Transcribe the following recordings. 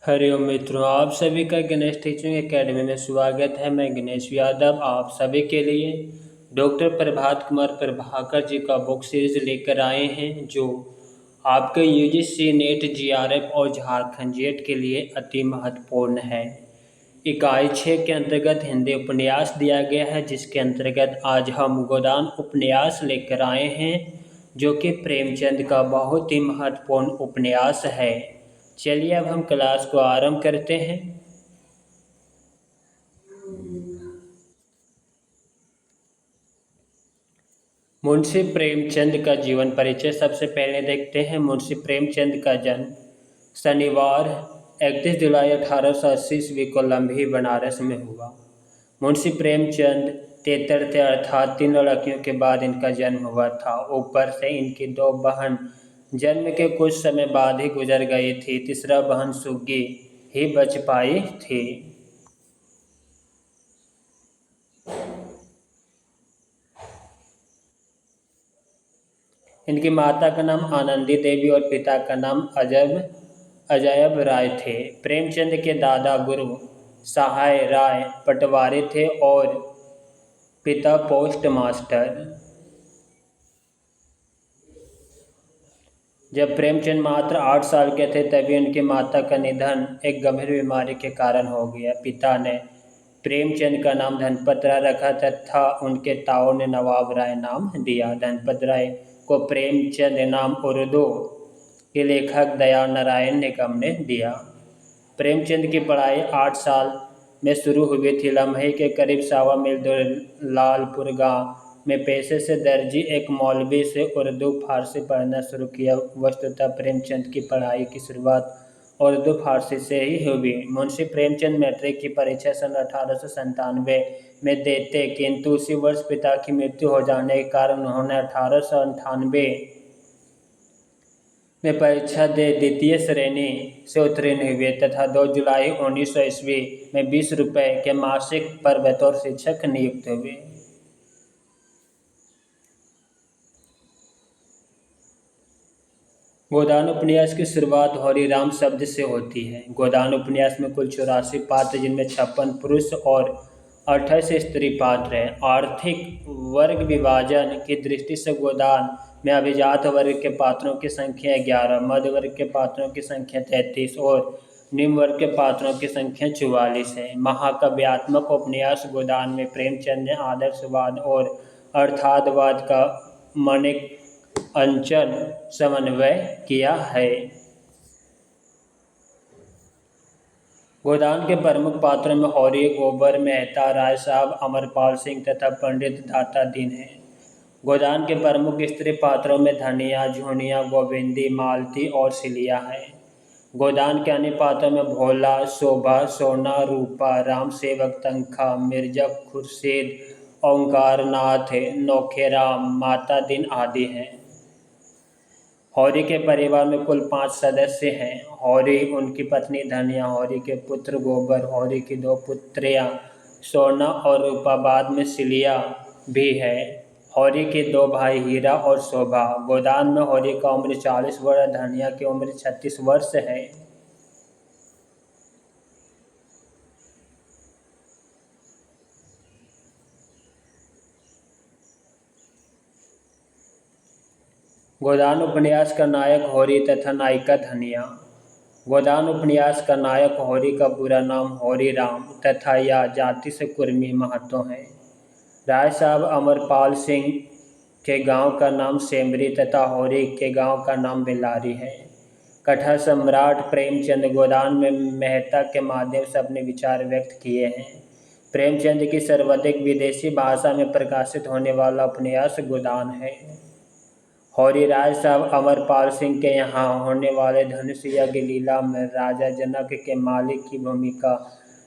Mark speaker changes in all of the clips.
Speaker 1: हरिओम मित्रों, आप सभी का गणेश टीचिंग एकेडमी में स्वागत है। मैं गणेश यादव आप सभी के लिए डॉक्टर प्रभात कुमार प्रभाकर जी का बुक सीरीज लेकर आए हैं, जो आपके यूजीसी नेट, जीआरएफ और झारखंड जेट के लिए अति महत्वपूर्ण है। इकाई 6 के अंतर्गत हिंदी उपन्यास दिया गया है, जिसके अंतर्गत आज हम गोदान उपन्यास लेकर आए हैं, जो कि प्रेमचंद का बहुत ही महत्वपूर्ण उपन्यास है। चलिए अब हम क्लास को आरंभ करते हैं। मुंशी प्रेमचंद का जीवन परिचय सबसे पहले देखते हैं। मुंशी प्रेमचंद का जन्म शनिवार 31 जुलाई 1880 ईस्वी को लम्बी बनारस में हुआ। मुंशी प्रेमचंद तेतर थे, अर्थात 3 लड़कियों के बाद इनका जन्म हुआ था। ऊपर से इनकी 2 बहन जन्म के कुछ समय बाद ही गुजर गई थी। तीसरा बहन सुग्गी ही बच पाई थी। इनकी माता का नाम आनंदी देवी और पिता का नाम अजयब राय थे। प्रेमचंद के दादा गुरु सहाय राय पटवारी थे और पिता पोस्ट मास्टर। जब प्रेमचंद मात्र 8 साल के थे तभी उनकी माता का निधन एक गंभीर बीमारी के कारण हो गया। पिता ने प्रेमचंद का नाम धनपत राय रखा तथा उनके ताऊ ने नवाब राय नाम दिया। धनपत राय को प्रेमचंद नाम उर्दू के लेखक दया नारायण निगम ने दिया। प्रेमचंद की पढ़ाई 8 साल में शुरू हुई थी। लम्हे के करीब 1.25 मील दूर लालपुर गांव में पेशे से दर्जी एक मौलवी से उर्दू फारसी पढ़ना शुरू किया। वस्तुतः प्रेमचंद की पढ़ाई की शुरुआत उर्दू फारसी से ही हुई। मुंशी प्रेमचंद मैट्रिक की परीक्षा सन 1897 में देते, किंतु उसी वर्ष पिता की मृत्यु हो जाने के कारण उन्होंने 1898 में परीक्षा दे द्वितीय श्रेणी से उत्तीर्ण हुए तथा 2 जुलाई 1900 ईस्वी में 20 रुपये के मासिक पर बतौर शिक्षक नियुक्त हुए। गोदान उपन्यास की शुरुआत हरि राम शब्द से होती है। गोदान उपन्यास में कुल 84 पात्र, जिनमें 56 पुरुष और 28 स्त्री पात्र हैं। आर्थिक वर्ग विभाजन की दृष्टि से गोदान में अभिजात वर्ग के पात्रों की संख्या 11, मध्य वर्ग के पात्रों की संख्या 33 और निम्न वर्ग के पात्रों की संख्या 44 है। महाकाव्यात्मक उपन्यास गोदान में प्रेमचंद ने आदर्शवाद और अर्थातवाद का मानिक अंचल समन्वय किया है। गोदान के प्रमुख पात्रों में हौरी, गोबर, मेहता, राय साहब, अमरपाल सिंह तथा पंडित दाता दीन हैं। गोदान के प्रमुख स्त्री पात्रों में धनिया, झुनिया, गोविंदी, मालती और सिलिया हैं। गोदान के अन्य पात्रों में भोला, शोभा, सोना, रूपा, राम सेवक, तंखा, मिर्जा खुर्शीद, ओंकार नाथ, नोखेराम, माता दिन आदि हैं। हौरी के परिवार में कुल 5 सदस्य हैं। हौरी, उनकी पत्नी धनिया, हौरी के पुत्र गोबर, हौरी की 2 पुत्रियां सोना और रूपा, बाद में सिलिया भी है। हौरी के 2 भाई हीरा और शोभा। गोदान में हौरी का उम्र 40 वर्ष, धनिया की उम्र 36 वर्ष है। गोदान उपन्यास का नायक हौरी तथा नायिका धनिया। गोदान उपन्यास का नायक हौरी का पूरा नाम हौरी राम तथा या जाति से कुर्मी महतो है। राय साहब अमरपाल सिंह के गांव का नाम सेमरी तथा हौरी के गांव का नाम बेलारी है। कथा सम्राट प्रेमचंद गोदान में मेहता के माध्यम से अपने विचार व्यक्त किए हैं। प्रेमचंद की सर्वाधिक विदेशी भाषा में प्रकाशित होने वाला उपन्यास गोदान है। हौरी राय साहब अमरपाल सिंह के यहाँ होने वाले धनुष यज्ञ लीला में राजा जनक के मालिक की भूमिका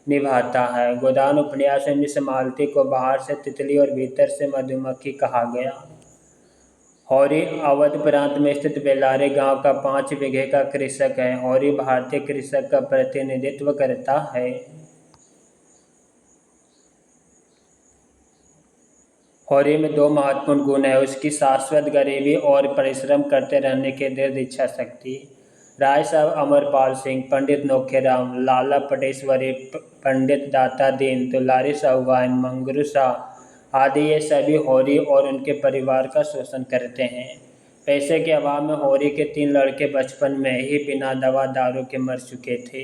Speaker 1: निभाता है। गोदान उपन्यास में मिस मालती को बाहर से तितली और भीतर से मधुमक्खी कहा गया। हौरी अवध प्रांत में स्थित बेलारी गांव का 5 बीघे का कृषक है। हौरी भारतीय कृषक का प्रतिनिधित्व करता है। हौरी में 2 महत्वपूर्ण गुण है, उसकी शाश्वत गरीबी और परिश्रम करते रहने की दृढ़ इच्छा शक्ति। राय साहब अमरपाल सिंह, पंडित नोखेराम, लाला पटेश्वरी, पंडित दाता दीन, दुलारी साहूबान, मंगरू शाह आदि ये सभी होरी और उनके परिवार का शोषण करते हैं। पैसे के अभाव में होरी के 3 लड़के बचपन में ही बिना दवा दारू के मर चुके थे।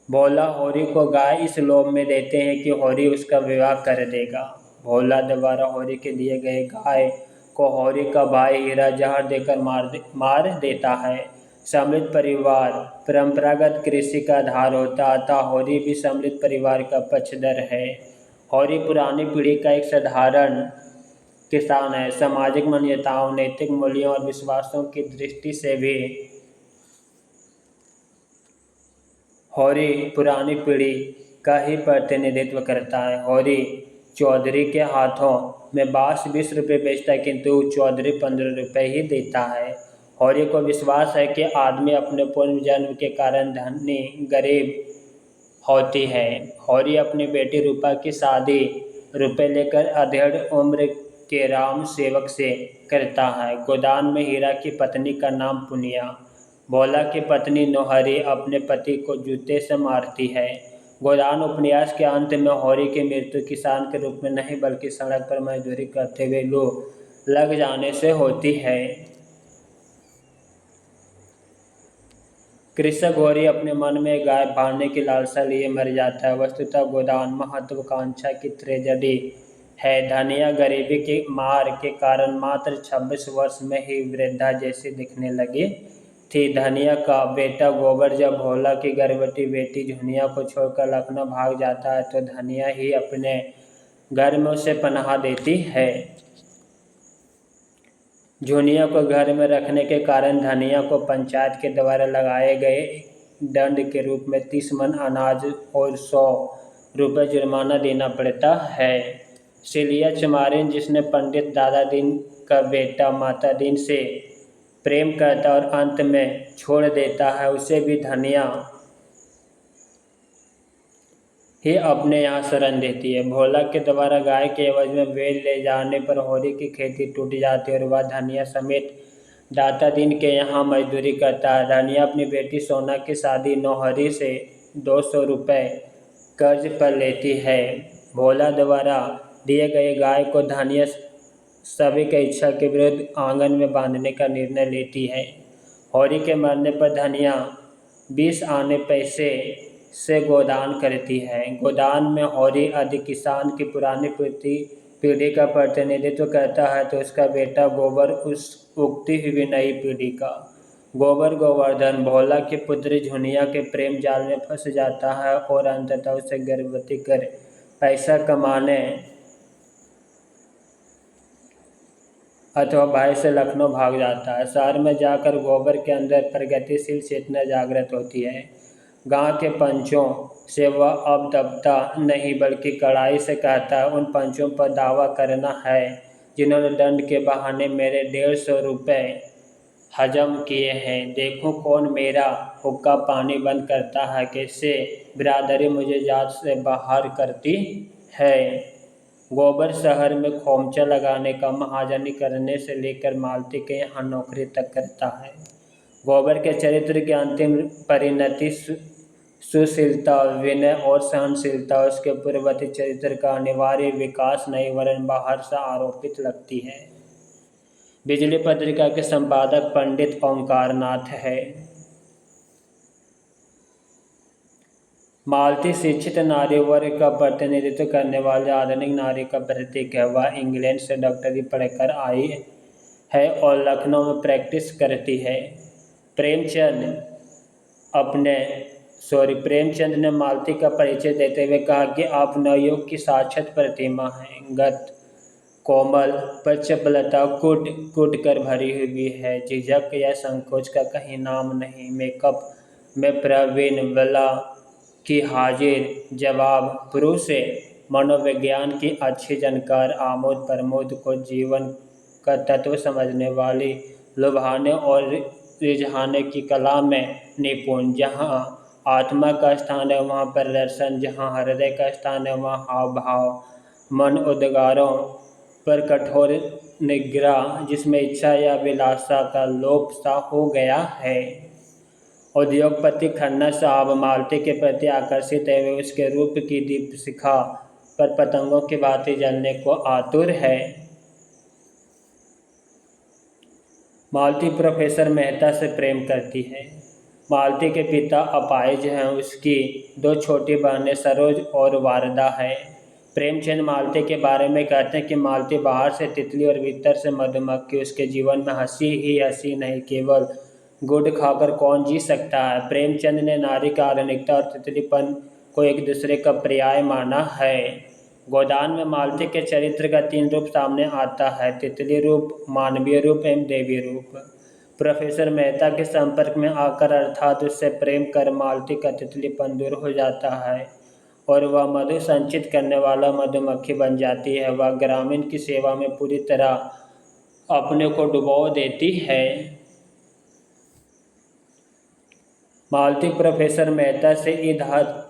Speaker 1: भोला होरी को गाय इस लोभ में देते हैं कि होरी उसका विवाह कर देगा। भोला दोबारा होरी के दिए गए गाय को होरी का भाई हीरा जहर देकर मार देता है। सम्मिलित परिवार परंपरागत कृषि का आधार होता अतः होरी भी सम्मिलित परिवार का पक्षधर है। होरी पुरानी पीढ़ी का एक साधारण किसान है। सामाजिक मान्यताओं, नैतिक मूल्यों और विश्वासों की दृष्टि से भी होरी पुरानी पीढ़ी का ही प्रतिनिधित्व करता है। होरी चौधरी के हाथों में बांस 20 रुपये बेचता है किंतु चौधरी 15 रुपये ही देता है। होरी को विश्वास है कि आदमी अपने पूर्व जन्म के कारण धनी गरीब होती है। होरी अपनी बेटी रूपा की शादी रुपये लेकर अधेड़ उम्र के राम सेवक से करता है। गोदान में हीरा की पत्नी का नाम पुनिया, भोला की पत्नी नोहरी अपने पति को जूते से मारती है। गोदान उपन्यास के अंत में होरी की मृत्यु किसान के रूप में नहीं बल्कि सड़क पर मजदूरी करते हुए लू लग जाने से होती है। कृषक होरी अपने मन में गाय पालने की लालसा लिए मर जाता है। वस्तुतः गोदान महत्वाकांक्षा की ट्रेजेडी है। धनिया गरीबी की मार के कारण मात्र 26 वर्ष में ही वृद्धा जैसी दिखने लगी थी। धनिया का बेटा गोबर जब भोला की गर्भवती बेटी झुनिया को छोड़कर लखनऊ भाग जाता है तो धनिया ही अपने घर में उसे पनाह देती है। झुनिया को घर में रखने के कारण धनिया को पंचायत के द्वारा लगाए गए दंड के रूप में 30 मन अनाज और 100 रुपये जुर्माना देना पड़ता है। सिलिया चमारिन, जिसने पंडित दादा दीन का बेटा माता दीन से प्रेम करता और अंत में छोड़ देता है, उसे भी धनिया ही अपने यहाँ शरण देती है। भोला के द्वारा गाय के एवज में बैल ले जाने पर होरी की खेती टूट जाती है और वह धनिया समेत दाता दीन के यहाँ मजदूरी करता है। धनिया अपनी बेटी सोना की शादी नौहरी से 200 रुपये कर्ज पर लेती है। भोला द्वारा दिए गए गाय को धनिया सभी की इच्छा के विरुद्ध आंगन में बांधने का निर्णय लेती है। होरी के मरने पर धनिया 20 आने पैसे से गोदान करती है। गोदान में होरी आदि किसान की पुरानी पीढ़ी का प्रतिनिधित्व करता है तो उसका बेटा गोबर उस उगती हुई नई पीढ़ी का। गोबर गोवर्धन भोला की पुत्री झुनिया के प्रेम जाल में फंस जाता है और अंततः उसे गर्भवती कर पैसा कमाने अथवा भाई से लखनऊ भाग जाता है। शहर में जाकर गोबर के अंदर प्रगतिशील चेतना जागृत होती है। गांव के पंचों से वह अब दबता नहीं बल्कि कड़ाई से कहता है, उन पंचों पर दावा करना है जिन्होंने दंड के बहाने मेरे 150 रुपये हजम किए हैं। देखूं कौन मेरा हुक्का पानी बंद करता है, कैसे बिरादरी मुझे जात से बाहर करती है। गोबर शहर में खोमचा लगाने का महाजनी करने से लेकर मालती के यहाँ नौकरी तक करता है। गोबर के चरित्र की अंतिम परिणति सुशीलता, विनय और सहनशीलता उसके पूर्ववर्ती चरित्र का अनिवार्य विकास नहीं वरन बाहर से आरोपित लगती है। बिजली पत्रिका के संपादक पंडित ओंकारनाथ है। मालती शिक्षित नारी वर्ग का प्रतिनिधित्व करने वाली आधुनिक नारी का प्रतीक है। वह इंग्लैंड से डॉक्टरी पढ़कर आई है और लखनऊ में प्रैक्टिस करती है। प्रेमचंद ने मालती का परिचय देते हुए कहा कि आप नवयुग की साक्षात प्रतिमा हैं। गत कोमल पर चपलता कूट कर भरी हुई है। झिझक या संकोच का कहीं नाम नहीं। मेकअप में प्रवीण, बला की हाजिर जवाब, पुरुष मनोविज्ञान की अच्छी जानकार, आमोद प्रमोद को जीवन का तत्व समझने वाली, लुभाने और रिझाने की कला में निपुण। जहाँ आत्मा का स्थान है वहाँ प्रदर्शन, जहाँ हृदय का स्थान है वहाँ हाव भाव, मन उद्गारों पर कठोर निग्रह, जिसमें इच्छा या विलासा का लोप सा हो गया है। उद्योगपति खन्ना साहब मालती के प्रति आकर्षित है। वे उसके रूप की दीपशिखा पर पतंगों की भांति जलने को आतुर है। मालती प्रोफेसर मेहता से प्रेम करती है। मालती के पिता अपाहिज हैं। उसकी दो छोटी बहनें सरोज और वारदा है। प्रेमचंद मालती के बारे में कहते हैं कि मालती बाहर से तितली और भीतर से मधुमक्खी। उसके जीवन में हंसी ही हंसी नहीं, केवल गुड़ खाकर कौन जी सकता है। प्रेमचंद ने नारी का आधुनिकता और तितलीपन को एक दूसरे का पर्याय माना है। गोदान में मालती के चरित्र का 3 रूप सामने आता है: तितली रूप, मानवीय रूप एवं देवी रूप। प्रोफेसर मेहता के संपर्क में आकर अर्थात उससे प्रेम कर मालती का तितलीपन दूर हो जाता है और वह मधु संचित करने वाला मधुमक्खी बन जाती है। वह ग्रामीण की सेवा में पूरी तरह अपने को डुबो देती है। मालती प्रोफेसर मेहता से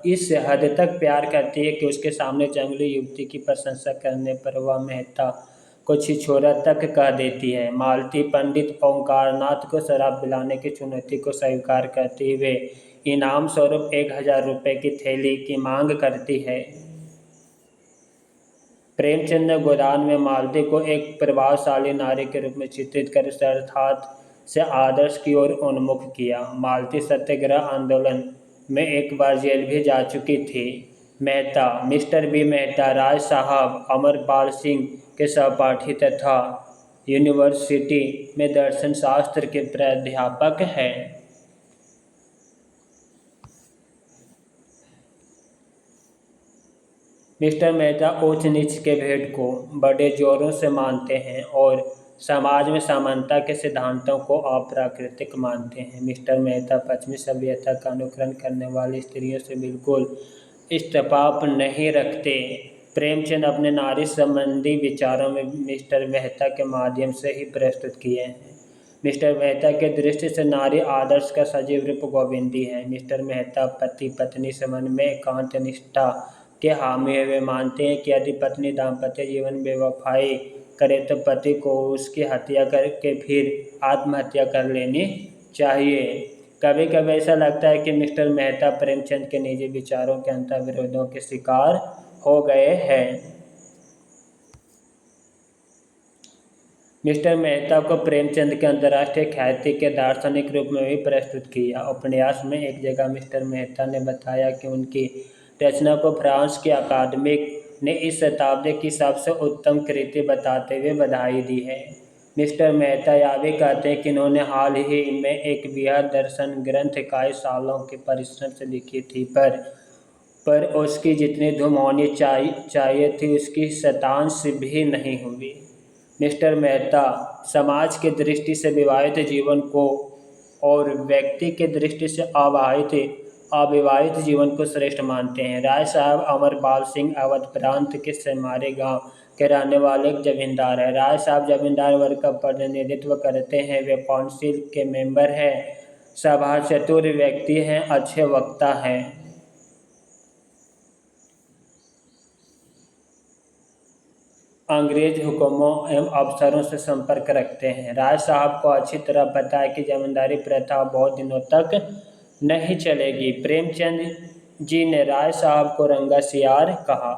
Speaker 1: इस हद तक प्यार करती है कि उसके सामने जंगली युवती की प्रशंसा करने पर वह मेहता को छिछोरा तक कह देती है। मालती पंडित ओंकारनाथ को शराब पिलाने की चुनौती को स्वीकार करते हुए इनाम स्वरूप 1000 रुपये की थैली की मांग करती है। प्रेमचंद ने गोदान में मालती को एक प्रभावशाली नारी के रूप में चित्रित कर अर्थात से आदर्श की ओर उन्मुख किया। मालती सत्याग्रह आंदोलन में एक बार जेल भी जा चुकी थी। मेहता मिस्टर बी मेहता राय साहब अमरपाल सिंह के सहपाठी तथा यूनिवर्सिटी में दर्शन शास्त्र के प्राध्यापक हैं। मिस्टर मेहता ऊंच नीच के भेद को बड़े जोरों से मानते हैं और समाज में समानता के सिद्धांतों को अप्राकृतिक मानते हैं। मिस्टर मेहता पश्चिमी सभ्यता का अनुकरण करने वाली स्त्रियों से बिल्कुल इस्तेपाप नहीं रखते। प्रेमचंद अपने नारी संबंधी विचारों में मिस्टर मेहता के माध्यम से ही प्रस्तुत किए हैं। मिस्टर मेहता के दृष्टि से नारी आदर्श का सजीव रूप गोविंदी है। मिस्टर मेहता पति पत्नी संबंध में एकांत निष्ठा के हामी है। वे मानते हैं कि यदि पत्नी दाम्पत्य जीवन में बेवफाई करे तो पति को उसकी हत्या करके फिर आत्महत्या कर लेनी चाहिए। कभी कभी ऐसा लगता है कि मिस्टर मेहता प्रेमचंद के निजी विचारों के अंतर्विरोधों के शिकार हो गए हैं। मिस्टर मेहता को प्रेमचंद के अंतर्राष्ट्रीय ख्याति के दार्शनिक रूप में भी प्रस्तुत किया। उपन्यास में एक जगह मिस्टर मेहता ने बताया कि उनकी रचना को फ्रांस की अकादमिक ने इस शताब्दी की सबसे उत्तम कृति बताते हुए बधाई दी है। मिस्टर मेहता यह भी कहते हैं कि उन्होंने हाल ही में एक बृहद दर्शन ग्रंथ कई सालों के परिश्रम से लिखी थी, पर उसकी जितनी धूम होनी चाहिए थी उसकी शतांश भी नहीं हुई। मिस्टर मेहता समाज की दृष्टि से विवाहित जीवन को और व्यक्ति की दृष्टि से अविवाहित जीवन को श्रेष्ठ मानते हैं। राय साहब अमरपाल सिंह अवध प्रांत के सेमारे गांव के रहने वाले एक जमींदार हैं। राय साहब जमींदार वर्ग का प्रतिनिधित्व करते हैं। वे काउंसिल के मेंबर हैं, सभा चतुर व्यक्ति हैं, अच्छे वक्ता हैं। अंग्रेज हुक्मों एवं अफसरों से संपर्क रखते हैं। राय साहब को अच्छी तरह पता है कि जमींदारी प्रथा बहुत दिनों तक नहीं चलेगी। प्रेमचंद जी ने राय साहब को रंगा सियार कहा।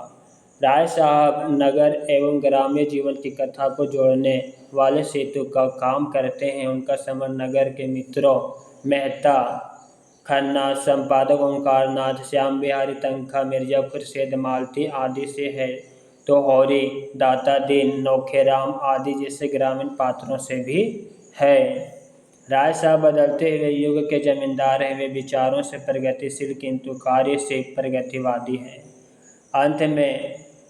Speaker 1: राय साहब नगर एवं ग्रामीण जीवन की कथा को जोड़ने वाले सेतु का काम करते हैं। उनका संबंध नगर के मित्रों मेहता, खन्ना, संपादक ओंकारनाथ, श्याम बिहारी तनखा, मिर्जा खुर्शीद मालती आदि से है तो हौरी, दाता दीन, नौखेराम आदि जैसे ग्रामीण पात्रों से भी है। राय साहब बदलते हुए युग के जमींदार हैं। वे विचारों से प्रगतिशील किंतु कार्य से प्रगतिवादी हैं।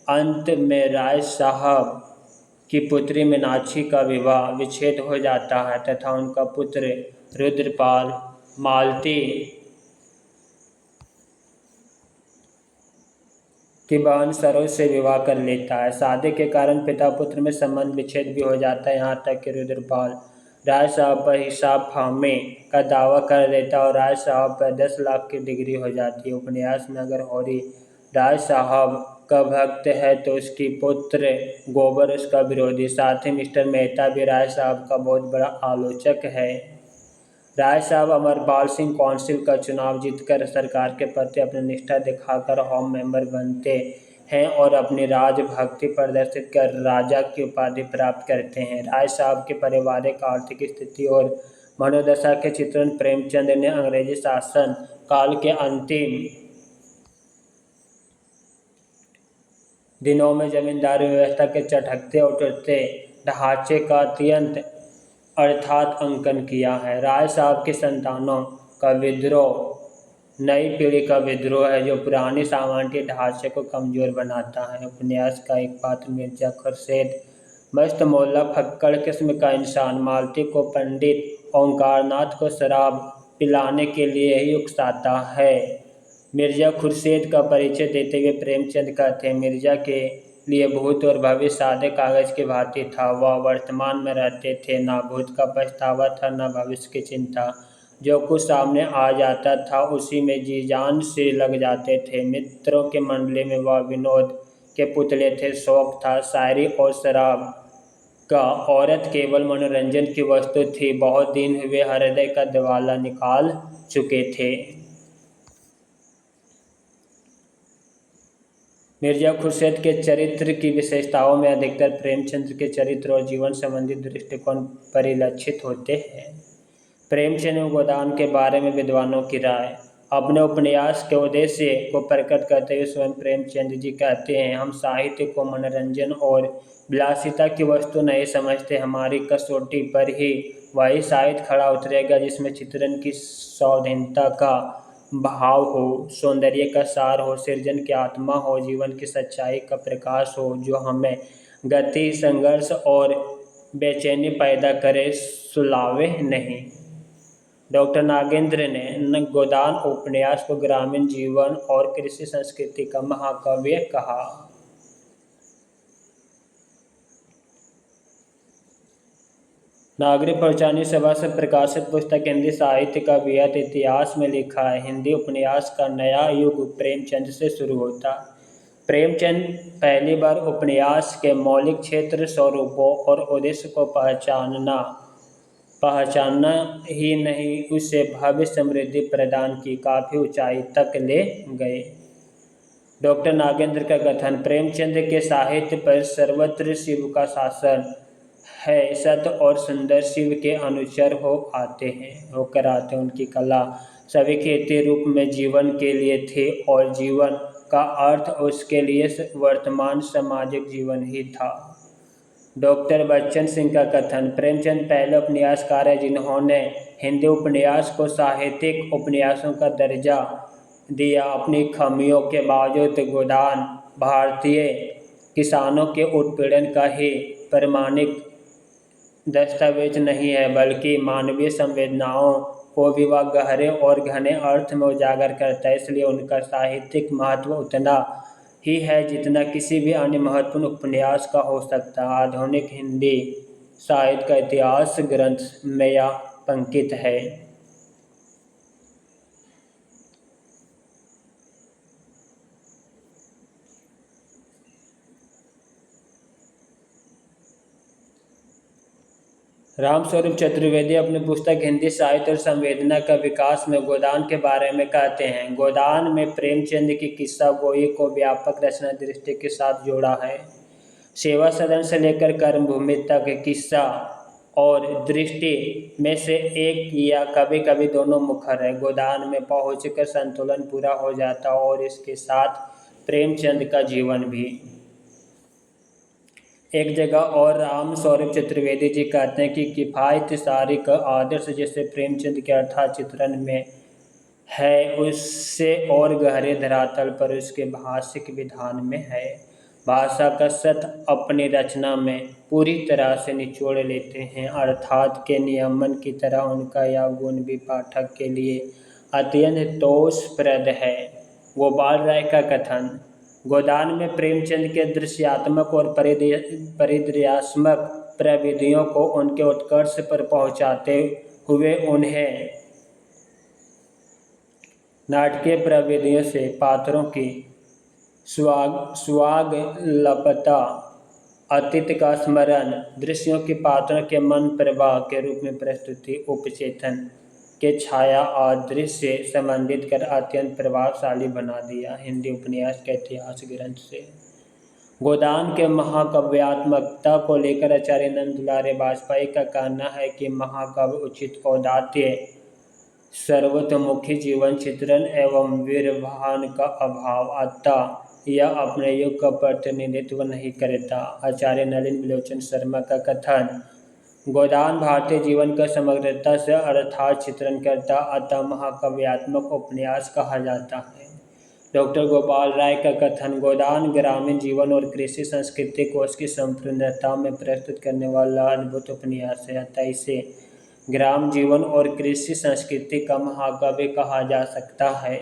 Speaker 1: अंत में राय साहब की पुत्री मीनाक्षी का विवाह विच्छेद हो जाता है तथा उनका पुत्र रुद्रपाल मालती की बहन सरोज से विवाह कर लेता है। शादी के कारण पिता पुत्र में संबंध विच्छेद भी हो जाता है। यहाँ तक कि रुद्रपाल राय साहब पर हिसाब फामे का दावा कर देता है और राय साहब पर 10 लाख की डिग्री हो जाती है। उपन्यास में अगर हौरी राय साहब का भक्त है तो उसकी पुत्र गोबर उसका विरोधी। साथ ही मिस्टर मेहता भी राय साहब का बहुत बड़ा आलोचक है। राय साहब अमरपाल सिंह कौंसिल का चुनाव जीतकर सरकार के प्रति अपनी निष्ठा दिखाकर होम मेंबर बनते हैं और अपनी राजभक्ति प्रदर्शित कर राजा की उपाधि प्राप्त करते हैं। राय साहब के पारिवारिक आर्थिक स्थिति और मनोदशा के चित्रण प्रेमचंद ने अंग्रेजी शासन काल के अंतिम दिनों में जमींदारी व्यवस्था के चटकते और टूटते ढांचे का अत्यंत अर्थात अंकन किया है। राय साहब के संतानों का विद्रोह नई पीढ़ी का विद्रोह है जो पुरानी सामान्य ढांचे को कमजोर बनाता है। उपन्यास का एक पात्र मिर्जा खुर्शीद मस्त मोल्ला फक्कड़ किस्म का इंसान मालती को पंडित ओंकारनाथ को शराब पिलाने के लिए ही उकसाता है। मिर्जा खुर्शीद का परिचय देते हुए प्रेमचंद कहते हैं, मिर्जा के लिए भूत और भविष्य सादे कागज की भांति था। वह वर्तमान में रहते थे, ना भूत का पछतावा था न भविष्य की चिंता। जो कुछ सामने आ जाता था उसी में जी जान से लग जाते थे। मित्रों के मंडली में वह विनोद के पुतले थे। शौक था शायरी और शराब का। औरत केवल मनोरंजन की वस्तु थी। बहुत दिन हुए हृदय का दिवाला निकाल चुके थे। मिर्जा खुर्शीद के चरित्र की विशेषताओं में अधिकतर प्रेमचंद के चरित्र और जीवन संबंधी दृष्टिकोण परिलक्षित होते हैं। प्रेमचंद एवं गोदान के बारे में विद्वानों की राय। अपने उपन्यास के उद्देश्य को प्रकट करते हुए स्वयं प्रेमचंद जी कहते हैं, हम साहित्य को मनोरंजन और विलासिता की वस्तु नहीं समझते। हमारी कसौटी पर ही वही साहित्य खड़ा उतरेगा जिसमें चित्रण की सौंदर्यता का भाव हो, सौंदर्य का सार हो, सृजन की आत्मा हो, जीवन की सच्चाई का प्रकाश हो, जो हमें गति, संघर्ष और बेचैनी पैदा करे, सुलावे नहीं। डॉक्टर नागेंद्र ने गोदान उपन्यास को ग्रामीण जीवन और कृषि संस्कृति का महाकाव्य कहा। नागरिक पंचानी सभा से प्रकाशित पुस्तक हिंदी साहित्य का वृहत इतिहास में लिखा है। हिंदी उपन्यास का नया युग प्रेमचंद से शुरू होता। प्रेमचंद पहली बार उपन्यास के मौलिक क्षेत्र, स्वरूपों और उद्देश्य को पहचानना ही नहीं, उसे भव्य समृद्धि प्रदान की काफ़ी ऊंचाई तक ले गए। डॉक्टर नागेंद्र का कथन, प्रेमचंद के साहित्य पर सर्वत्र शिव का शासन है। सत्य और सुंदर शिव के अनुचर होकर आते। उनकी कला सभी खेती रूप में जीवन के लिए थी और जीवन का अर्थ उसके लिए वर्तमान सामाजिक जीवन ही था। डॉक्टर बच्चन सिंह का कथन, प्रेमचंद पहले उपन्यासकार हैं जिन्होंने हिंदी उपन्यास को साहित्यिक उपन्यासों का दर्जा दिया। अपनी खामियों के बावजूद गोदान भारतीय किसानों के उत्पीड़न का ही प्रमाणिक दस्तावेज नहीं है, बल्कि मानवीय संवेदनाओं को भी वह गहरे और घने अर्थ में उजागर करता है। इसलिए उनका साहित्यिक महत्व उतना ही है जितना किसी भी अन्य महत्वपूर्ण उपन्यास का हो सकता है। आधुनिक हिंदी साहित्य का इतिहास ग्रंथ में यह पंकित है। रामस्वरूप चतुर्वेदी अपनी पुस्तक हिंदी साहित्य और संवेदना का विकास में गोदान के बारे में कहते हैं, गोदान में प्रेमचंद की किस्सा गोई को व्यापक रचना दृष्टि के साथ जोड़ा है। सेवा सदन से लेकर कर्मभूमि तक किस्सा और दृष्टि में से एक या कभी कभी दोनों मुखर है। गोदान में पहुंचकर संतुलन पूरा हो जाता और इसके साथ प्रेमचंद का जीवन भी। एक जगह और रामस्वरूप चतुर्वेदी जी कहते हैं कि किफ़ायत सारी का आदर्श जैसे प्रेमचंद के अर्थात चित्रण में है, उससे और गहरे धरातल पर उसके भाषिक विधान में है। भाषा का सत्य अपनी रचना में पूरी तरह से निचोड़ लेते हैं, अर्थात के नियमन की तरह उनका यह गुण भी पाठक के लिए अत्यंत तोषप्रद है। गोपाल राय का कथन, गोदान में प्रेमचंद के दृश्यात्मक और परिदृश्यात्मक प्रविधियों को उनके उत्कर्ष पर पहुंचाते हुए उन्हें नाटकीय प्रविधियों से पात्रों की स्वागलपता, अतीत का स्मरण, दृश्यों की पात्रों के मन प्रवाह के रूप में प्रस्तुति, उपचेतन के छाया और दृश्य से संबंधित कर अत्यंत प्रभावशाली बना दिया। हिंदी उपन्यास के इतिहास ग्रंथ से गोदान के महाकाव्यात्मकता को लेकर आचार्य नंद दुलारे वाजपेयी का कहना है कि महाकाव्य उचित औदात्य, सर्वतोमुखी जीवन चित्रण एवं वीरभान का अभाव, अतः यह अपने युग का प्रतिनिधित्व नहीं करता। आचार्य नलिन विलोचन शर्मा का कथन, गोदान भारतीय जीवन का समग्रता से अर्थात चित्रण करता, अतः महाकाव्यात्मक उपन्यास कहा जाता है। डॉक्टर गोपाल राय का कथन, गोदान ग्रामीण जीवन और कृषि संस्कृति को उसकी संपूर्णता में प्रस्तुत करने वाला अद्भुत उपन्यास है, अतः इसे ग्राम जीवन और कृषि संस्कृति का महाकाव्य कहा जा सकता है।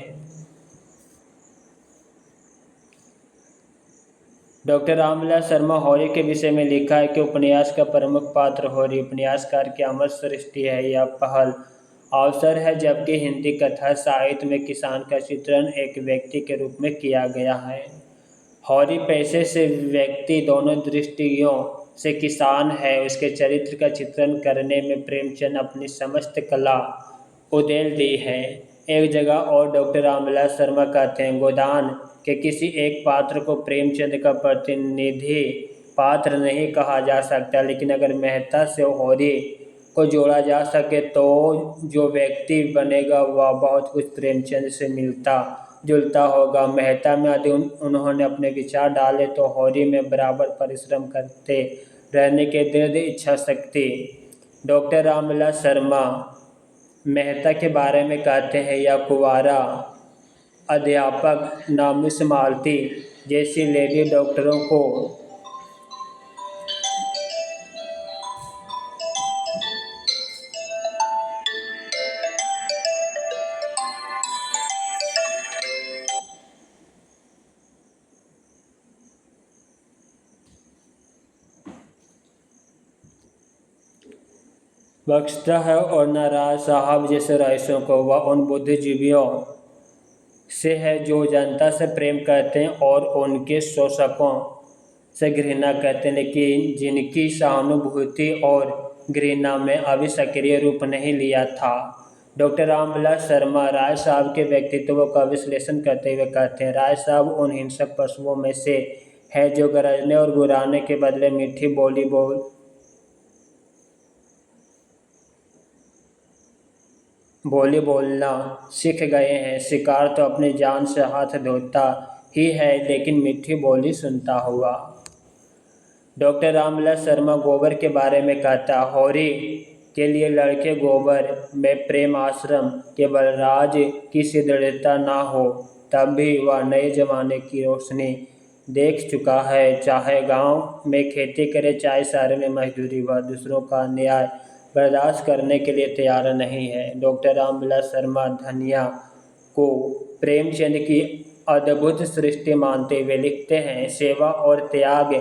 Speaker 1: डॉक्टर रामविलास शर्मा होरी के विषय में लिखा है कि उपन्यास का प्रमुख पात्र होरी उपन्यासकार की अमर सृष्टि है। यह पहल अवसर है जबकि हिंदी कथा साहित्य में किसान का चित्रण एक व्यक्ति के रूप में किया गया है। होरी पेशे से व्यक्ति दोनों दृष्टियों से किसान है। उसके चरित्र का चित्रण करने में प्रेमचंद अपनी समस्त कला उधेल दी है। एक जगह और डॉक्टर रामविलास शर्मा कहते हैं, गोदान के किसी एक पात्र को प्रेमचंद का प्रतिनिधि पात्र नहीं कहा जा सकता, लेकिन अगर मेहता से होरी को जोड़ा जा सके तो जो व्यक्ति बनेगा वह बहुत कुछ प्रेमचंद से मिलता जुलता होगा। मेहता में यदि उन्होंने अपने विचार डाले तो होरी में बराबर परिश्रम करते रहने के दृढ़ इच्छा शक्ति। डॉक्टर रामविलास शर्मा मेहता के बारे में कहते हैं, यह कुंवारा अध्यापक नामिस मालती जैसी लेडी डॉक्टरों को बख्शता है और नाराज साहब जैसे रईसों को वह उन बुद्धिजीवियों से है जो जनता से प्रेम करते हैं और उनके शोषकों से घृणा करते हैं, लेकिन जिनकी सहानुभूति और घृणा में अभी सक्रिय रूप नहीं लिया था। डॉक्टर रामविलास शर्मा राय साहब के व्यक्तित्व का विश्लेषण करते हुए कहते हैं, राय साहब उन हिंसक पशुओं में से है जो गरजने और गुर्राने के बदले मीठी बोली बोलना सीख गए हैं। शिकार तो अपनी जान से हाथ धोता ही है, लेकिन मीठी बोली सुनता हुआ। डॉक्टर रामविलास शर्मा गोबर के बारे में कहता, होरी के लिए लड़के गोबर में प्रेम आश्रम के बलराज की सी दृढ़ता ना हो तब भी वह नए जमाने की रोशनी देख चुका है। चाहे गांव में खेती करे चाहे शहर में मजदूरी, वह दूसरों का अन्याय बर्दाश्त करने के लिए तैयार नहीं है। डॉक्टर रामविलास शर्मा धनिया को प्रेमचंद की अद्भुत सृष्टि मानते हुए लिखते हैं, सेवा और त्याग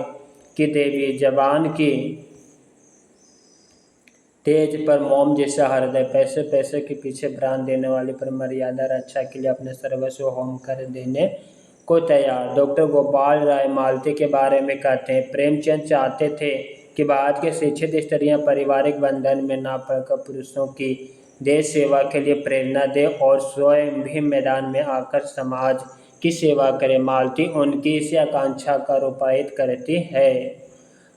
Speaker 1: की देवी, जवान की तेज पर मोम जैसा हृदय, पैसे पैसे के पीछे प्राण देने वाली, पर मर्यादा रक्षा के लिए अपने सर्वस्व होम कर देने को तैयार। डॉक्टर गोपाल राय मालती के बारे में कहते हैं, प्रेमचंद चाहते थे कि बाद के शिक्षित स्त्रियां पारिवारिक बंधन में ना पड़कर पुरुषों की देश सेवा के लिए प्रेरणा दे और स्वयं भी मैदान में आकर समाज की सेवा करे। मालती उनकी इसी आकांक्षा का रूपायित करती है।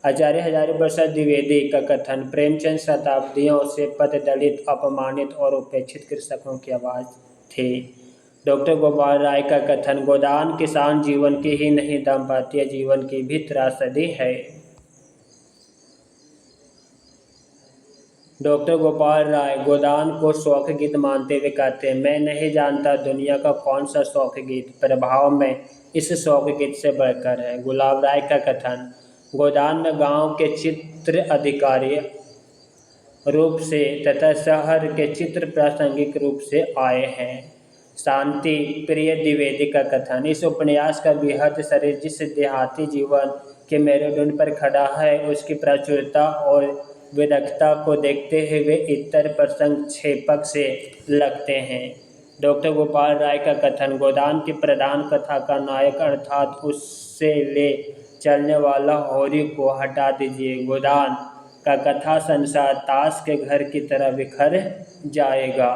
Speaker 1: आचार्य हजारी प्रसाद द्विवेदी का कथन, प्रेमचंद शताब्दियों से पददलित, अपमानित और उपेक्षित कृषकों की आवाज़ थे। डॉक्टर गोपाल राय का कथन, गोदान किसान जीवन की ही नहीं दाम्पत्य जीवन की भी त्रासदी है। डॉक्टर गोपाल राय गोदान को शौक गीत मानते हुए कहते हैं, मैं नहीं जानता दुनिया का कौन सा शौक गीत प्रभाव में इस शौक गीत से बढ़कर है। गुलाब राय का कथन, गोदान में गांव के चित्र अधिकारी रूप से तथा शहर के चित्र प्रासंगिक रूप से आए हैं। शांति प्रिय द्विवेदी का कथन, इस उपन्यास का बृहद शरीर जिस देहाती जीवन के मेरुदंड पर खड़ा है उसकी प्राचुर्यता और विदग्धता को देखते हुए इतर प्रसंग छेपक से लगते हैं। डॉक्टर गोपाल राय का कथन, गोदान की प्रधान कथा का नायक अर्थात उससे ले चलने वाला होरी को हटा दीजिए। गोदान का कथा संसार ताश के घर की तरह बिखर जाएगा।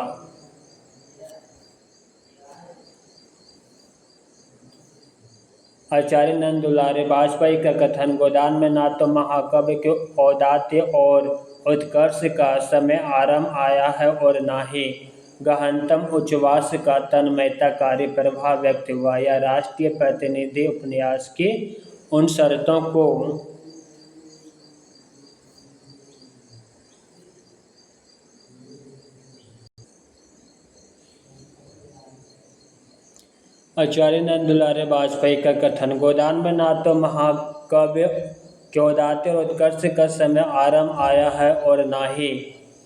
Speaker 1: आचार्य नंद दुलारे वाजपेयी का कथन, गोदान में ना तो महाकाव्य के औदात्य और उत्कर्ष का समय आरंभ आया है और ना ही गहनतम उच्छ्वास का तन्मयताकारी प्रभाव व्यक्त हुआ। यह राष्ट्रीय प्रतिनिधि उपन्यास की उन शर्तों को आचार्य नंद दुलारे वाजपेयी का कथन, गोदान में ना तो महाकाव्य के औदात्य और उत्कर्ष का समय आरंभ आया है और ना ही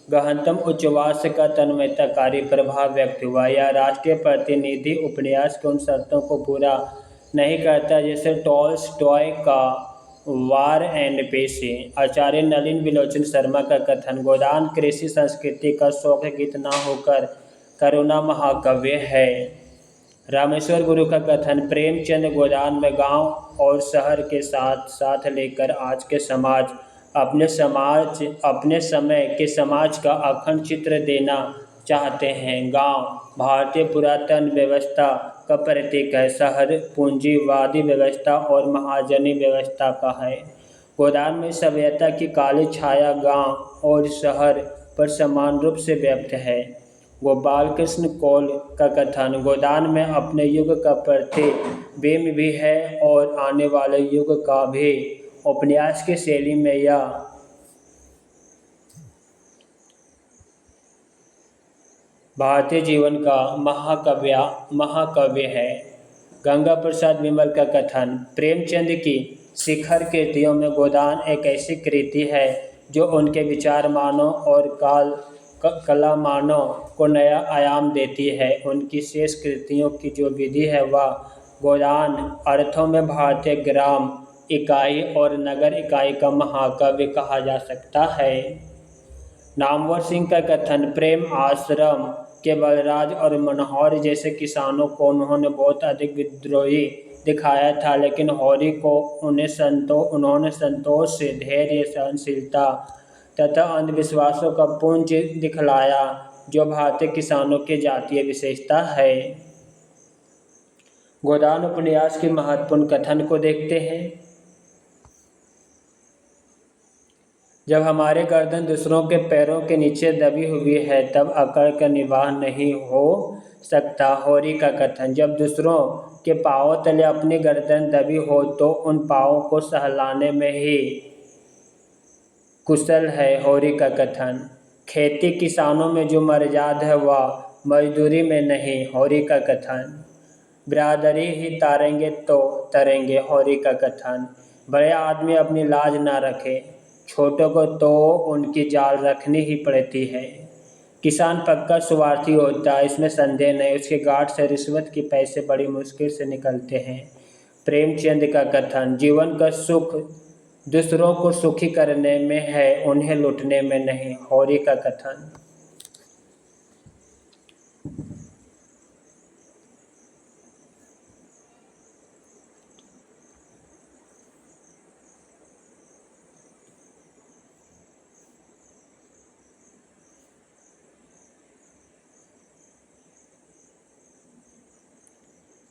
Speaker 1: गहनतम उच्छ्वास का तन्मयताकारी प्रभाव व्यक्त हुआ। यह राष्ट्रीय प्रतिनिधि उपन्यास की उन शर्तों को पूरा नहीं करता जैसे टॉल्स्टॉय का वार एंड पीस। आचार्य नलिन विलोचन शर्मा का कथन, गोदान कृषि संस्कृति का शौक गीत न होकर करुणा महाकाव्य है। रामेश्वर गुरु का कथन, प्रेमचंद गोदान में गांव और शहर के साथ साथ लेकर आज के समाज अपने समय के समाज का अखंड चित्र देना चाहते हैं। गांव भारतीय पुरातन व्यवस्था का प्रतीक है, शहर पूंजीवादी व्यवस्था और महाजनी व्यवस्था का है। गोदान में सभ्यता की काली छाया गांव और शहर पर समान रूप से व्यक्त है। गोपाल कृष्ण कौल का कथन, गोदान में अपने युग का प्रतिबिंब भी है और आने वाले युग का भी। उपन्यास की शैली में यह भारतीय जीवन का महाकाव्य है। गंगा प्रसाद विमल का कथन, प्रेमचंद की शिखर कृतियों में गोदान एक ऐसी कृति है जो उनके विचार मानव और कला मानव को नया आयाम देती है। उनकी शेष कृतियों की जो विधि है वह गोदान अर्थों में भारतीय ग्राम इकाई और नगर इकाई का महाकाव्य कहा जा सकता है। नामवर सिंह का कथन, प्रेम आश्रम के बलराज और मनोहर जैसे किसानों को उन्होंने बहुत अधिक विद्रोही दिखाया था, लेकिन होरी को उन्होंने संतोष से धैर्य, सहनशीलता तथा अंधविश्वासों का पुंज दिखलाया जो भारतीय किसानों की जातीय विशेषता है। गोदान उपन्यास के महत्वपूर्ण कथन को देखते हैं। जब हमारे गर्दन दूसरों के पैरों के नीचे दबी हुई है तब अकड़ का निवाह नहीं हो सकता। होरी का कथन, जब दूसरों के पांवों तले अपनी गर्दन दबी हो तो उन पांवों को सहलाने में ही कुशल है। होरी का कथन, खेती किसानों में जो मर्यादा है वह मजदूरी में नहीं। होरी का कथन, बिरादरी ही तारेंगे तो तरेंगे। होरी का कथन, बड़े आदमी अपनी लाज ना रखे, छोटों को तो उनकी जाल रखनी ही पड़ती है। किसान पक्का स्वार्थी होता है, इसमें संदेह नहीं। उसके गांठ से रिश्वत के पैसे बड़ी मुश्किल से निकलते हैं। प्रेमचंद का कथन, जीवन का सुख दूसरों को सुखी करने में है, उन्हें लूटने में नहीं। होरी का कथन,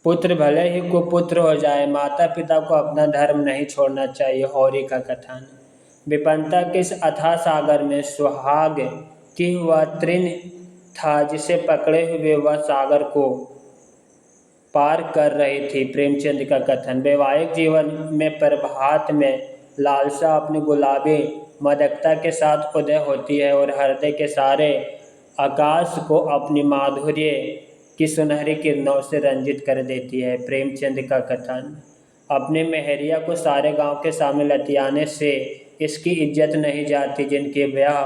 Speaker 1: पुत्र भले ही कुपुत्र हो जाए, माता पिता को अपना धर्म नहीं छोड़ना चाहिए। होरी का कथन, विपन्नता के इस अथाह सागर में सुहाग की वह तृण था जिसे पकड़े हुए वह सागर को पार कर रही थी। प्रेमचंद का कथन, वैवाहिक जीवन में प्रभात में लालसा अपनी गुलाबी मदकता के साथ उदय होती है और हृदय के सारे आकाश को अपनी माधुर्य की सुनहरी किरणों से रंजित कर देती है। प्रेमचंद का कथन, अपने मेहरिया को सारे गांव के सामने लतियाने से इसकी इज्जत नहीं जाती। जिनके ब्याह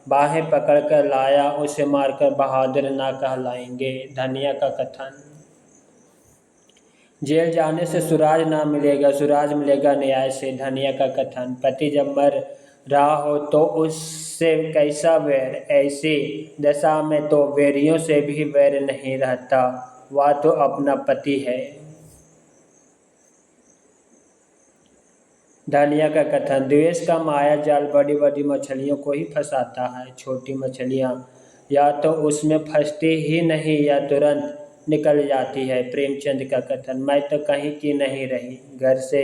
Speaker 1: बाहें पकड़कर लाया उसे मारकर बहादुर ना कहलाएंगे। धनिया का कथन, जेल जाने से सुराज ना मिलेगा, सुराज मिलेगा न्याय से। धनिया का कथन, पति जब मर रहा हो तो उससे कैसा वैर, ऐसी दशा में तो वैरियों से भी वैर नहीं रहता, वह तो अपना पति है। धनिया का कथन। द्वेष का माया जाल बड़ी बड़ी मछलियों को ही फंसाता है। छोटी मछलियाँ या तो उसमें फंसती ही नहीं या तुरंत निकल जाती है। प्रेमचंद का कथन। मैं तो कहीं की नहीं रही, घर से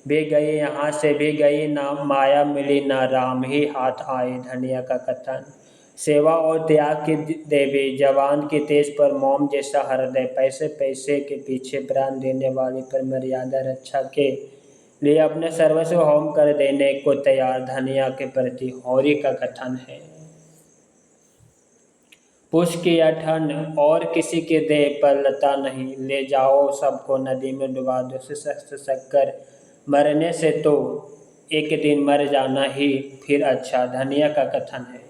Speaker 1: भी गई, यहाँ से भी गई, ना माया मिली ना राम ही हाथ आए। धनिया का कथन। सेवा और त्याग की देवी, जवान की तेज पर मोम जैसा हृदय, पैसे पैसे के पीछे प्राण देने वाली, पर मर्यादा रक्षा के लिए अपने सर्वस्व होम कर देने को तैयार। धनिया के प्रति होरी का कथन है। पुष्प की यह ठंड और किसी के देह पर लता नहीं, ले जाओ सबको नदी में डुबा दो, शक्कर मरने से तो एक दिन मर जाना ही फिर अच्छा। धनिया का कथन है।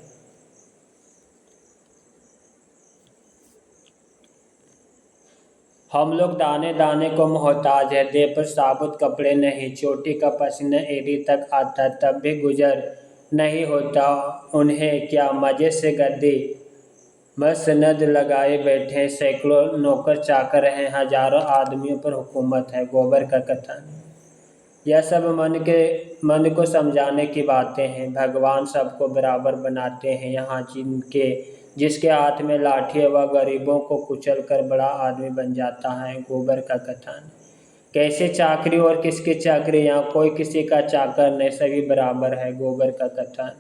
Speaker 1: हम लोग दाने दाने को मोहताज है, देह पर साबुत कपड़े नहीं, चोटी का पसीना एड़ी तक आता तब भी गुजर नहीं होता उन्हें। क्या मज़े से गद्दी मसनद लगाए बैठे, सैकड़ों नौकर चाकर हैं, हजारों आदमियों पर हुकूमत है। गोबर का कथन। यह सब मन को समझाने की बातें हैं। भगवान सबको बराबर बनाते हैं। यहाँ जिसके हाथ में लाठी है वह गरीबों को कुचल कर बड़ा आदमी बन जाता है। गोबर का कथन। कैसे चाकरी और किसकी चाकरी, यहाँ कोई किसी का चाकर नहीं, सभी बराबर है। गोबर का कथन।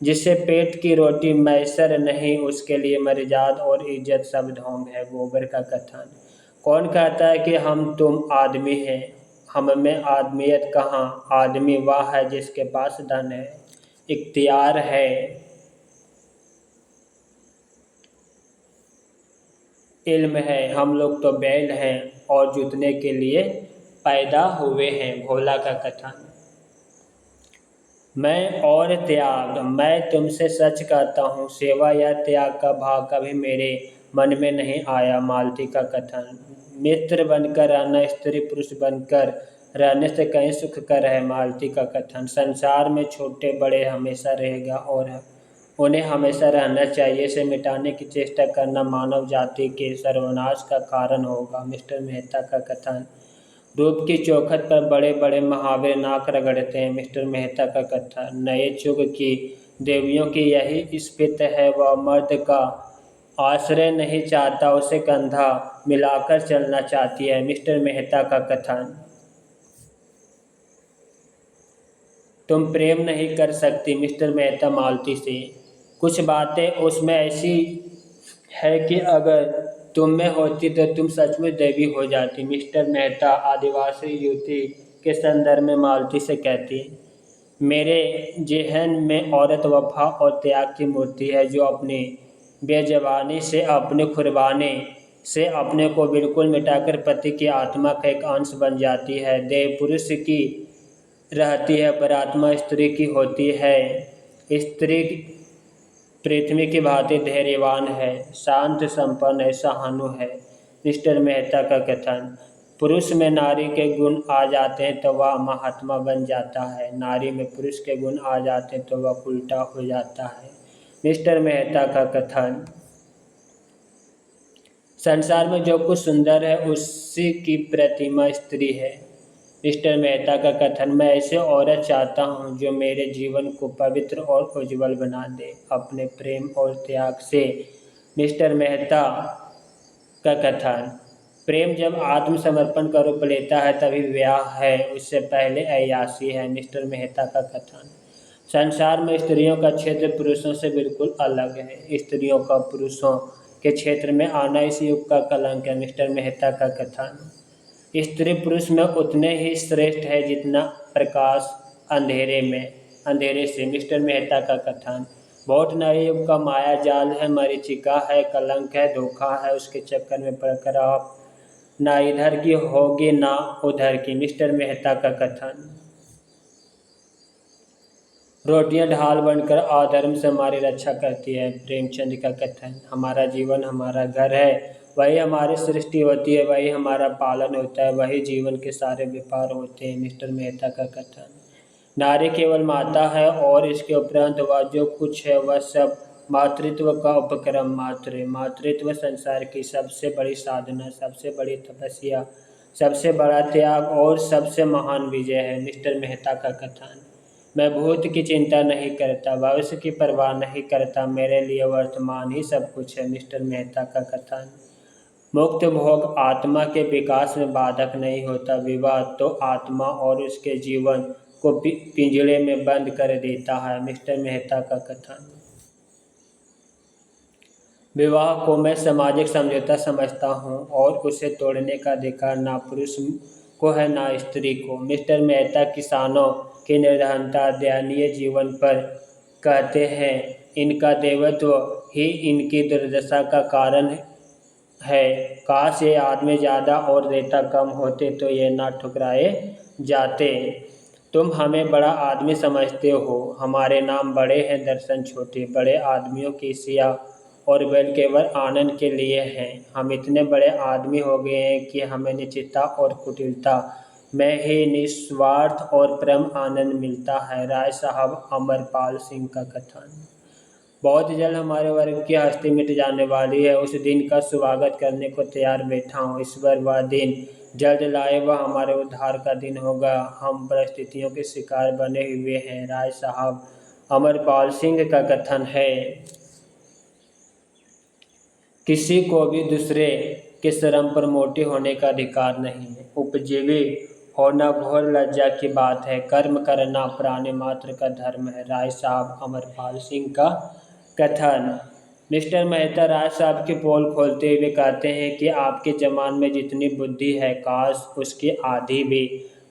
Speaker 1: जिससे पेट की रोटी मैसर नहीं, उसके लिए मर्यादा और इज्जत सब ढोंग है। गोबर का कथन। कौन कहता है कि हम तुम आदमी हैं, हम में आदमियत कहाँ। आदमी वह है जिसके पास धन है, इख्तियार है, इल्म है। हम लोग तो बैल हैं और जुतने के लिए पैदा हुए हैं। भोला का कथन। मैं और त्याग, मैं तुमसे सच कहता हूँ, सेवा या त्याग का भाव कभी मेरे मन में नहीं आया। मालती का कथन। मित्र बनकर रहना स्त्री पुरुष बनकर रहने से कहीं सुखकर है। मालती का कथन। संसार में छोटे बड़े हमेशा रहेगा और उन्हें हमेशा रहना चाहिए। इसे मिटाने की चेष्टा करना मानव जाति के सर्वनाश का कारण होगा। मिस्टर मेहता का कथन। रूप की चौखट पर बड़े बड़े महावीर नाक रगड़ते हैं। मिस्टर मेहता का कथन। नए युग की देवियों की यही स्फीत है, वह मर्द का आश्रय नहीं चाहता, उसे कंधा मिलाकर चलना चाहती है। मिस्टर मेहता का कथन। तुम प्रेम नहीं कर सकती। मिस्टर मेहता मालती से। कुछ बातें उसमें ऐसी है कि अगर तुम में होती तो तुम सचमुच देवी हो जाती। मिस्टर मेहता आदिवासी युवती के संदर्भ में मालती से कहती। मेरे जेहन में औरत वफा और त्याग की मूर्ति है, जो अपनी बेजबानी से, अपने कुर्बानी से अपने को बिल्कुल मिटाकर पति की आत्मा का एक अंश बन जाती है। देह पुरुष की रहती है पर आत्मा स्त्री की होती है। स्त्री पृथ्वी की भांति धैर्यवान है, शांत संपन्न है, सहानु है। मिस्टर मेहता का कथन। पुरुष में नारी के गुण आ जाते हैं तो वह महात्मा बन जाता है, नारी में पुरुष के गुण आ जाते हैं तो वह उल्टा हो जाता है। मिस्टर मेहता का कथन। संसार में जो कुछ सुंदर है उसी की प्रतिमा स्त्री है। मिस्टर मेहता का कथन। मैं ऐसे औरत चाहता हूँ जो मेरे जीवन को पवित्र और उज्जवल बना दे अपने प्रेम और त्याग से। मिस्टर मेहता का कथन। प्रेम जब आत्मसमर्पण का रूप लेता है तभी विवाह है, उससे पहले अय्याशी है। मिस्टर मेहता का कथन। संसार में स्त्रियों का क्षेत्र पुरुषों से बिल्कुल अलग है, स्त्रियों का पुरुषों के क्षेत्र में आना इस युग का कलंक है। मिस्टर मेहता का कथन। स्त्री पुरुष में उतने ही श्रेष्ठ है जितना प्रकाश अंधेरे से। मिस्टर मेहता का कथन। बहुत नए युग का माया जाल है, मरीचिका है, कलंक है, धोखा है, उसके चक्कर में पड़कर आप ना इधर की होगी ना उधर की। मिस्टर मेहता का कथन। रोटियां ढाल बनकर अधर्म से हमारी रक्षा करती है। प्रेमचंद का कथन। हमारा जीवन हमारा घर है, वही हमारी सृष्टि होती है, वही हमारा पालन होता है, वही जीवन के सारे व्यापार होते हैं। मिस्टर मेहता का कथन। नारी केवल माता है और इसके उपरांत वह जो कुछ है वह सब मातृत्व का उपक्रम मात्र है। मातृत्व संसार की सबसे बड़ी साधना, सबसे बड़ी तपस्या, सबसे बड़ा त्याग और सबसे महान विजय है। मिस्टर मेहता का कथन। मैं भूत की चिंता नहीं करता, भविष्य की परवाह नहीं करता, मेरे लिए वर्तमान ही सब कुछ है। मिस्टर मेहता का कथन। मुक्त भोग आत्मा के विकास में बाधक नहीं होता, विवाह तो आत्मा और उसके जीवन को पिंजड़े में बंद कर देता है। मिस्टर मेहता का कथन। विवाह को मैं सामाजिक समझौता समझता हूँ और उसे तोड़ने का अधिकार ना पुरुष को है ना स्त्री को। मिस्टर मेहता किसानों की निर्धनता दयनीय जीवन पर कहते हैं, इनका देवत्व ही इनकी दुर्दशा का कारण है। काश ये आदमी ज़्यादा और रेता कम होते तो ये ना ठुकराए जाते। तुम हमें बड़ा आदमी समझते हो, हमारे नाम बड़े हैं, दर्शन छोटे। बड़े आदमियों की सिया और बैल केवल आनंद के लिए हैं। हम इतने बड़े आदमी हो गए हैं कि हमें निश्चितता और कुटिलता में ही निस्वार्थ और परम आनंद मिलता है। राय साहब अमरपाल सिंह का कथन। बहुत जल्द हमारे वर्ग की हस्ती मिट जाने वाली है, उस दिन का स्वागत करने को तैयार बैठा हूँ। ईश्वर वह दिन जल्द लाए, वह हमारे उद्धार का दिन होगा। हम परिस्थितियों के शिकार बने हुए हैं। राय साहब अमरपाल सिंह का कथन है। किसी को भी दूसरे के शर्म पर मोटी होने का अधिकार नहीं है। उपजीवी होना घोर लज्जा की बात है। कर्म करना प्राणी मात्र का धर्म है। राय साहब अमरपाल सिंह का कथन। मिस्टर मेहता राय साहब की पोल खोलते हुए कहते हैं कि आपके जमान में जितनी बुद्धि है, काश उसकी आधी भी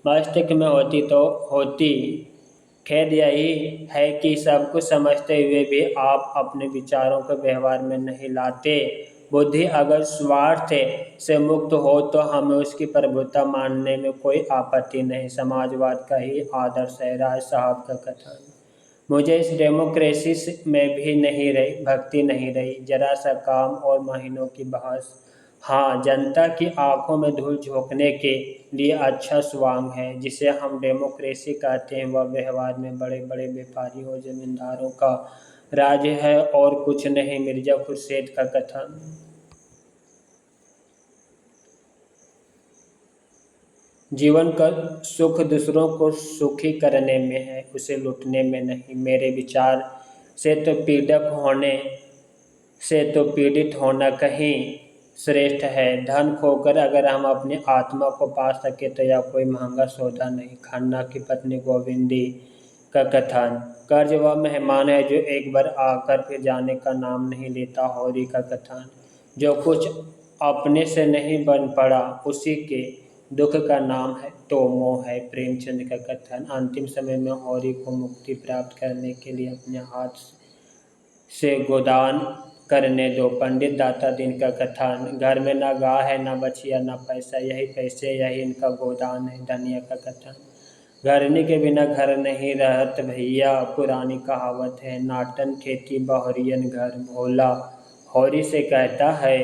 Speaker 1: मस्तिष्क में होती तो होती। खेद यही है कि सब कुछ समझते हुए भी आप अपने विचारों को व्यवहार में नहीं लाते। बुद्धि अगर स्वार्थ से मुक्त हो तो हमें उसकी प्रभुता मानने में कोई आपत्ति नहीं। समाजवाद का ही आदर्श है। राय साहब का कथन। मुझे इस डेमोक्रेसी में भी नहीं रही भक्ति नहीं रही, जरा सा काम और महीनों की बहस। हाँ, जनता की आंखों में धूल झोंकने के लिए अच्छा स्वांग है। जिसे हम डेमोक्रेसी कहते हैं वह व्यवहार में बड़े बड़े व्यापारियों जमींदारों का राज्य है और कुछ नहीं। मिर्जा खुर्शीद का कथन। जीवन का सुख दूसरों को सुखी करने में है, उसे लूटने में नहीं। मेरे विचार से तो पीड़ित होना कहीं श्रेष्ठ है। धन खोकर अगर हम अपनी आत्मा को पा सके तो यह कोई महंगा सौदा नहीं। खन्ना की पत्नी गोविंदी का कथन। कर्ज वह मेहमान है जो एक बार आकर फिर जाने का नाम नहीं लेता। हौरी का कथन। जो कुछ अपने से नहीं बन पड़ा उसी के दुख का नाम है तो मोह है। प्रेमचंद का कथन। अंतिम समय में हौरी को मुक्ति प्राप्त करने के लिए अपने हाथ से गोदान करने दो। पंडित दाता दिन का कथन। घर में ना गाय है, ना बछिया, ना पैसा, यही पैसे यही इनका गोदान है। धनिया का कथन। घरनी के बिना घर नहीं रहत भैया, पुरानी कहावत है। नाटन खेती बहुरियन घर, भोला हौरी से कहता है।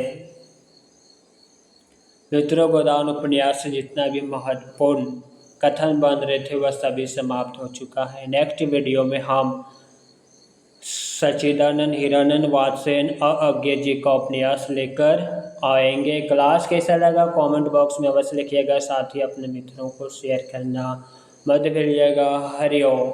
Speaker 1: मित्रों, गोदान उपन्यास से जितना भी महत्वपूर्ण कथन बन रहे थे वह सभी समाप्त हो चुका है। नेक्स्ट वीडियो में हम सच्चिदानंद हिरानंद वात्सेन अज्ञे जी का उपन्यास लेकर आएंगे। क्लास कैसा लगा कमेंट बॉक्स में अवश्य लिखिएगा, साथ ही अपने मित्रों को शेयर करना मत भूलिएगा। हरिओम।